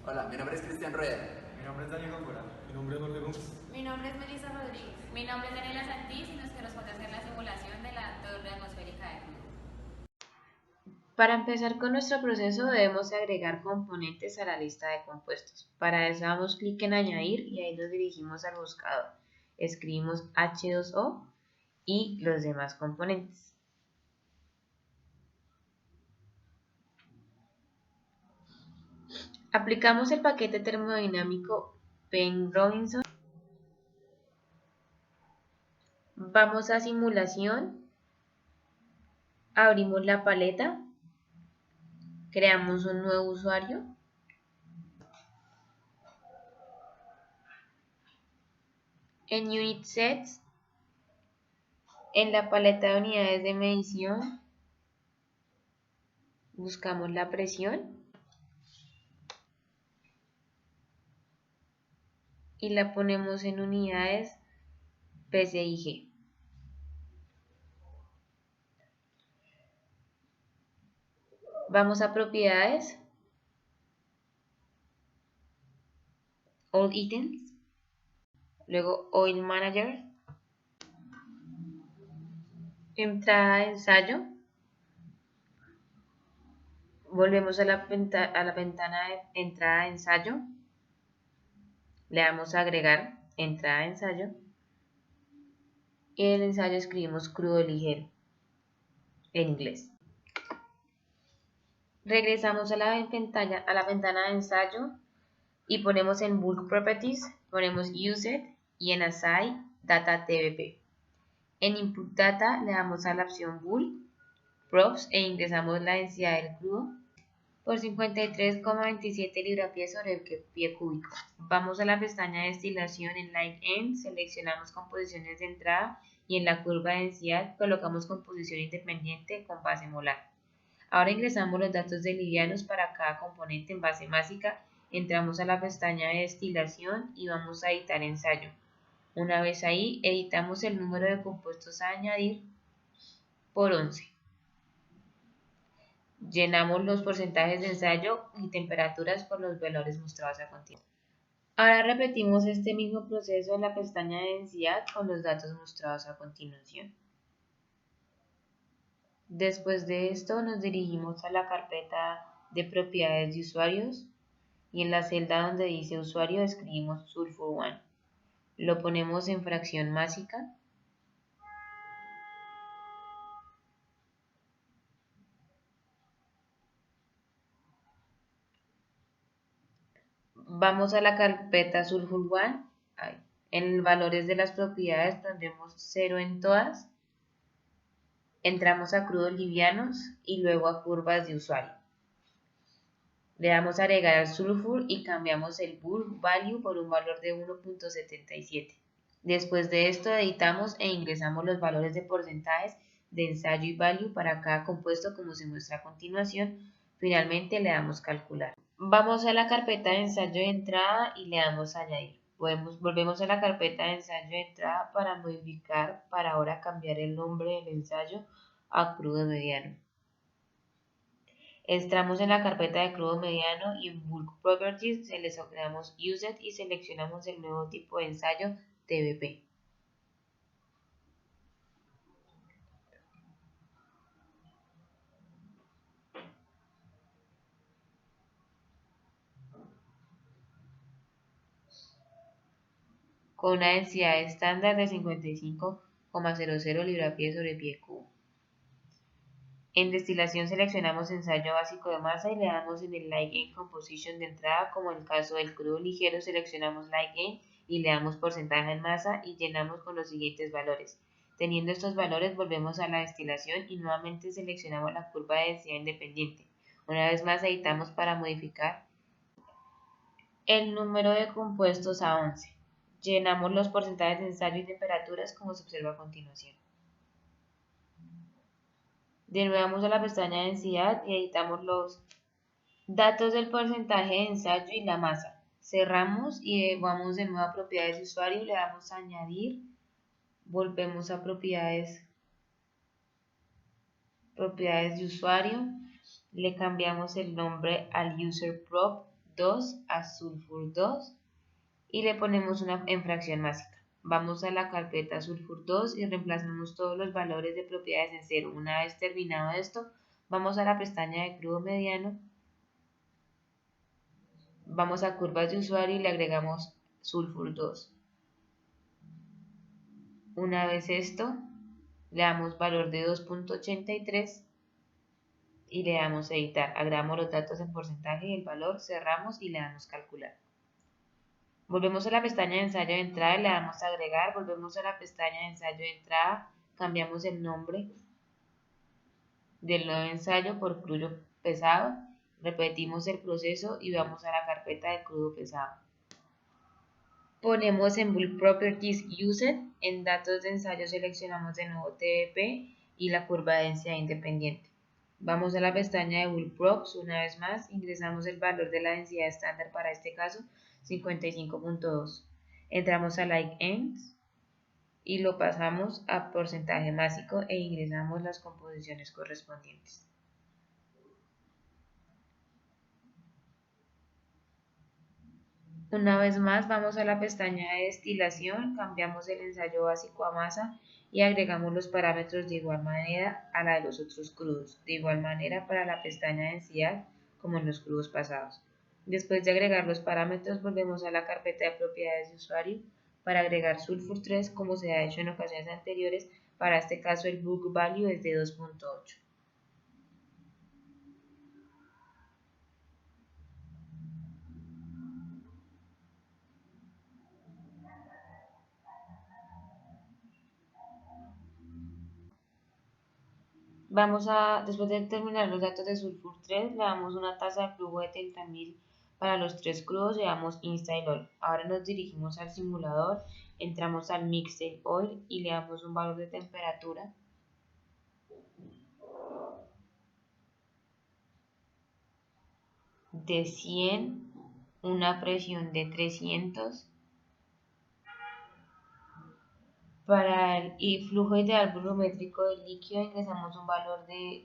Hola, mi nombre es Cristian Rueda. Mi nombre es Daniel Góngora. Mi nombre es Jorge Gómez. Mi nombre es Melissa Rodríguez. Mi nombre es Daniela Santís y nos corresponde hacer la simulación de la torre atmosférica de Crudo. Para empezar con nuestro proceso debemos agregar componentes a la lista de compuestos. Para eso damos clic en añadir y ahí nos dirigimos al buscador. Escribimos H2O y los demás componentes. Aplicamos el paquete termodinámico Penn-Robinson. Vamos a simulación, abrimos la paleta, creamos un nuevo usuario. En Unit Sets, en la paleta de unidades de medición, buscamos la presión y la ponemos en unidades PSIG. Vamos a propiedades, All Items, luego Oil Manager, entrada de ensayo, volvemos a la ventana de entrada de ensayo, le damos a agregar entrada de ensayo y en el ensayo escribimos crudo ligero en inglés. Regresamos a la ventana de ensayo y ponemos en Bulk Properties, ponemos Used y en Assign Data TBP. En Input Data le damos a la opción Bulk Props e ingresamos la densidad del crudo por 53,27 libra-pie sobre pie cúbico. Vamos a la pestaña de destilación en Line End, seleccionamos composiciones de entrada y en la curva de densidad colocamos composición independiente con base molar. Ahora ingresamos los datos de livianos para cada componente en base másica, entramos a la pestaña de destilación y vamos a editar ensayo. Una vez ahí, editamos el número de compuestos a añadir por 11. Llenamos los porcentajes de ensayo y temperaturas por los valores mostrados a continuación. Ahora repetimos este mismo proceso en la pestaña de densidad con los datos mostrados a continuación. Después de esto nos dirigimos a la carpeta de propiedades de usuarios y en la celda donde dice usuario escribimos Sulfur 1. Lo ponemos en fracción másica. Vamos a la carpeta Sulfur 1. En valores de las propiedades pondremos 0 en todas. Entramos a crudos livianos y luego a curvas de usuario. Le damos a agregar al sulfur y cambiamos el bulk value por un valor de 1.77. Después de esto editamos e ingresamos los valores de porcentajes de ensayo y value para cada compuesto como se muestra a continuación. Finalmente le damos calcular. Vamos a la carpeta de ensayo de entrada y le damos añadir. Volvemos a la carpeta de ensayo de entrada para modificar, para ahora cambiar el nombre del ensayo a crudo mediano. Entramos en la carpeta de crudo mediano y en Bulk Properties seleccionamos Used y seleccionamos el nuevo tipo de ensayo TBP. Con una densidad estándar de 55,00 libra-pie sobre pie cubo. En destilación seleccionamos ensayo básico de masa y le damos en el Light Gain Composition de entrada, como en el caso del crudo ligero seleccionamos Light Gain y le damos porcentaje en masa y llenamos con los siguientes valores. Teniendo estos valores volvemos a la destilación y nuevamente seleccionamos la curva de densidad independiente. Una vez más editamos para modificar el número de compuestos a 11. Llenamos los porcentajes de ensayo y temperaturas como se observa a continuación. De nuevo vamos a la pestaña de densidad y editamos los datos del porcentaje de ensayo y la masa. Cerramos y vamos de nuevo a propiedades de usuario, le damos a añadir, volvemos a propiedades de usuario, le cambiamos el nombre al user prop 2 a sulfur 2 y le ponemos en fracción másica. Vamos a la carpeta sulfur 2 y reemplazamos todos los valores de propiedades en 0. Una vez terminado esto, vamos a la pestaña de crudo mediano, vamos a curvas de usuario y le agregamos sulfur 2. Una vez esto, le damos valor de 2.83 y le damos editar. Agregamos los datos en porcentaje y el valor, cerramos y le damos calcular. Volvemos a la pestaña de ensayo de entrada y le damos a agregar. Volvemos a la pestaña de ensayo de entrada, cambiamos el nombre del nuevo ensayo por crudo pesado. Repetimos el proceso y vamos a la carpeta de crudo pesado. Ponemos en Bulk Properties Used, en datos de ensayo seleccionamos de nuevo TBP y la curva de densidad independiente. Vamos a la pestaña de Bulk Props, una vez más, ingresamos el valor de la densidad estándar para este caso, 55.2. Entramos a Like Ends y lo pasamos a porcentaje másico e ingresamos las composiciones correspondientes. Una vez más vamos a la pestaña de destilación, cambiamos el ensayo básico a masa y agregamos los parámetros de igual manera a la de los otros crudos, de igual manera para la pestaña de densidad como en los crudos pasados. Después de agregar los parámetros volvemos a la carpeta de propiedades de usuario para agregar sulfur 3 como se ha hecho en ocasiones anteriores, para este caso el book value es de 2.8. Después de terminar los datos de sulfur 3, le damos una tasa de flujo de 30.000 para los 3 crudos y damos Install All. Ahora nos dirigimos al simulador, entramos al Mixed Oil y le damos un valor de temperatura. De 100, una presión de 300. Para el flujo ideal volumétrico del líquido ingresamos un valor de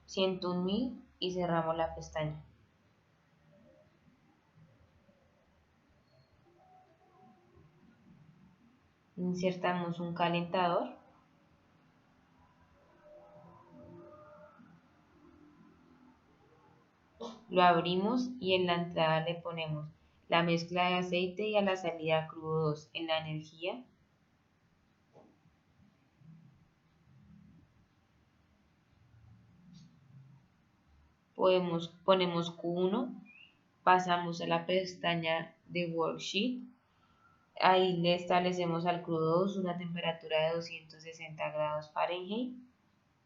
101.000 y cerramos la pestaña. Insertamos un calentador. Lo abrimos y en la entrada le ponemos la mezcla de aceite y a la salida crudo 2. En la energía ponemos Q1, pasamos a la pestaña de Worksheet, ahí le establecemos al crudo 2 una temperatura de 260 grados Fahrenheit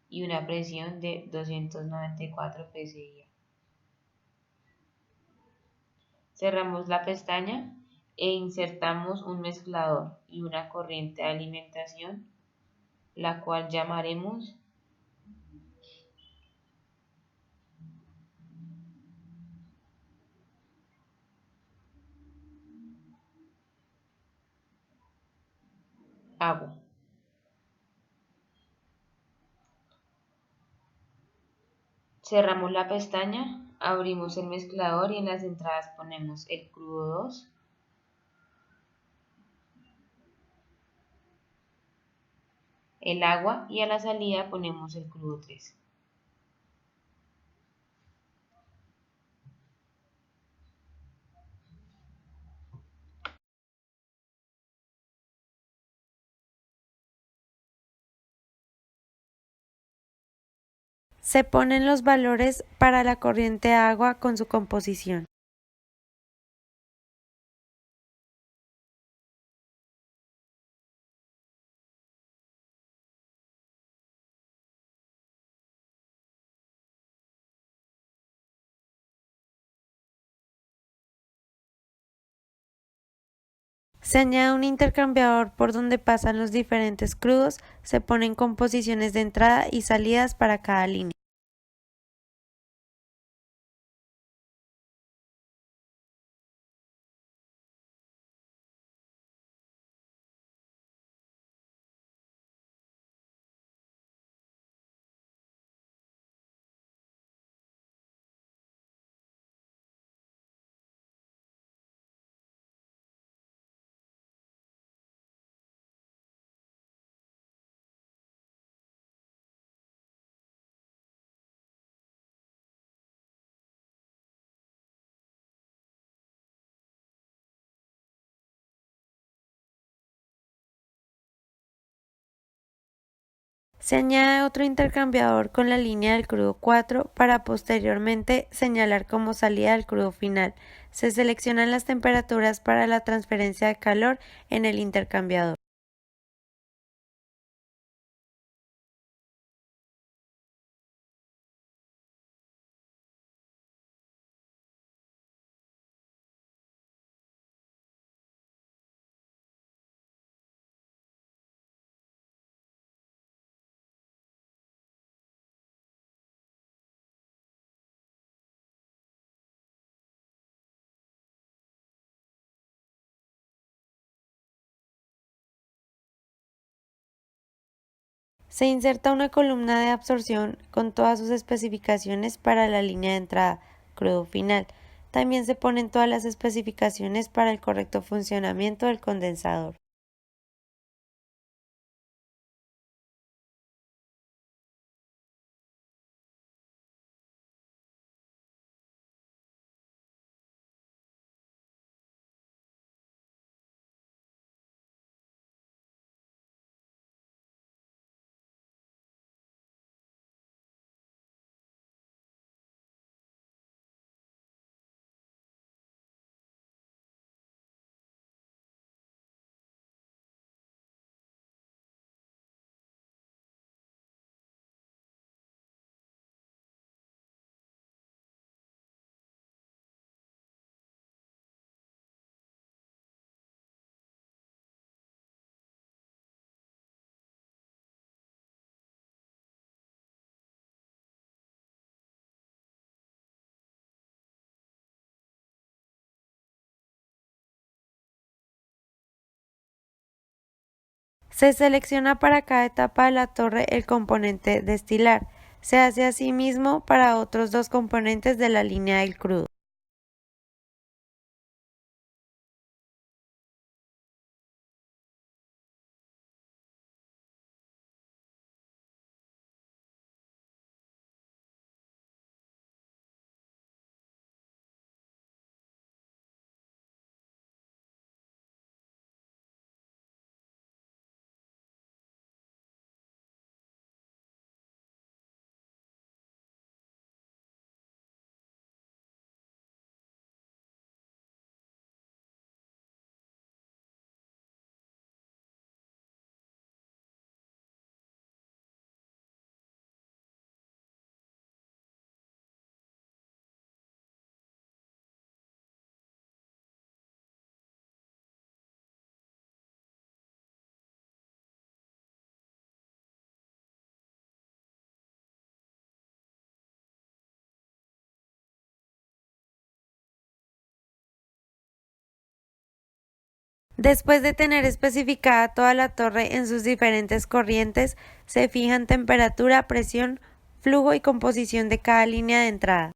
y una presión de 294 psi. Cerramos la pestaña e insertamos un mezclador y una corriente de alimentación, la cual llamaremos agua. Cerramos la pestaña, abrimos el mezclador y en las entradas ponemos el crudo 2, el agua y a la salida ponemos el crudo 3. Se ponen los valores para la corriente agua con su composición. Se añade un intercambiador por donde pasan los diferentes crudos, se ponen composiciones de entrada y salidas para cada línea. Se añade otro intercambiador con la línea del crudo 4 para posteriormente señalar como salida del crudo final. Se seleccionan las temperaturas para la transferencia de calor en el intercambiador. Se inserta una columna de absorción con todas sus especificaciones para la línea de entrada, crudo final. También se ponen todas las especificaciones para el correcto funcionamiento del condensador. Se selecciona para cada etapa de la torre el componente destilar. Se hace asimismo para otros dos componentes de la línea del crudo. Después de tener especificada toda la torre en sus diferentes corrientes, se fijan temperatura, presión, flujo y composición de cada línea de entrada.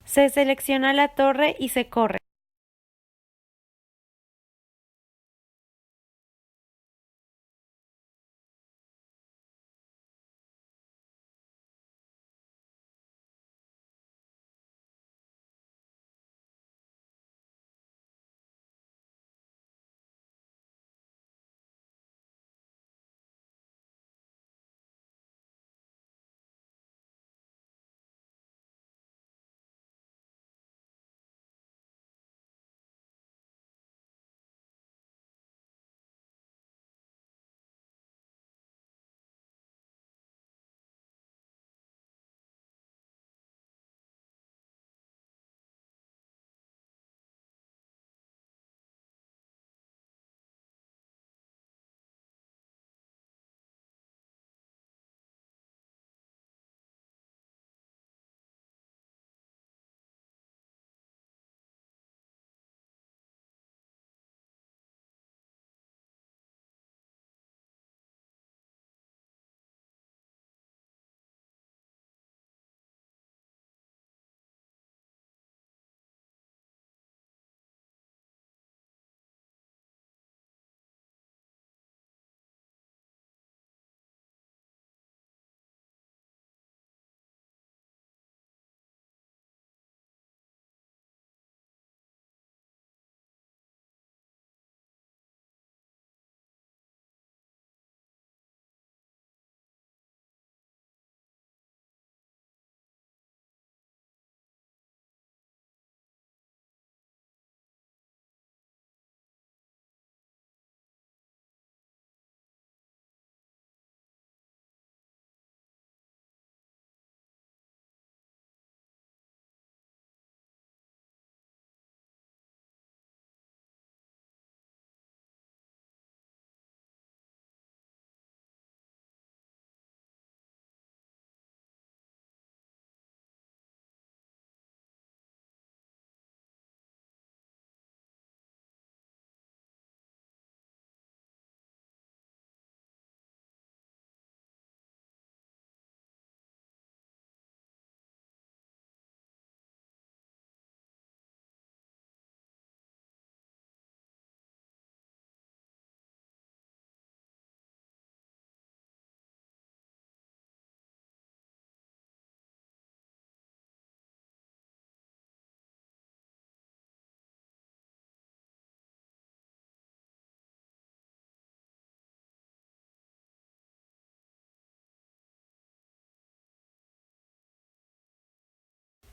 Se selecciona la torre y se corre.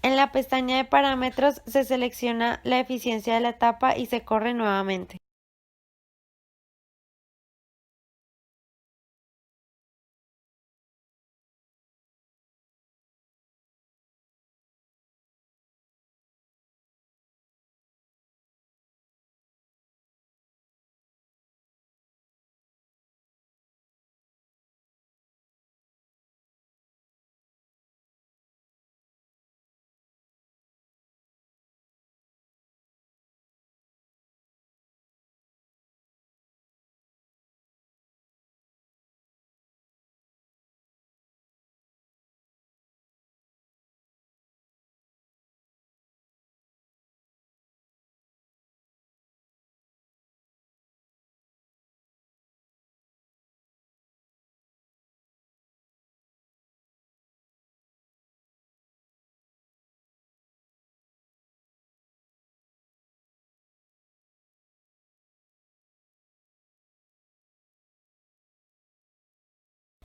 En la pestaña de parámetros se selecciona la eficiencia de la etapa y se corre nuevamente.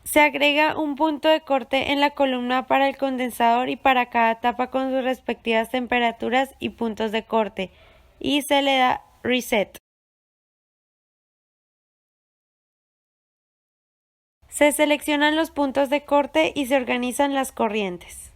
Se agrega un punto de corte en la columna para el condensador y para cada etapa con sus respectivas temperaturas y puntos de corte, y se le da Reset. Se seleccionan los puntos de corte y se organizan las corrientes.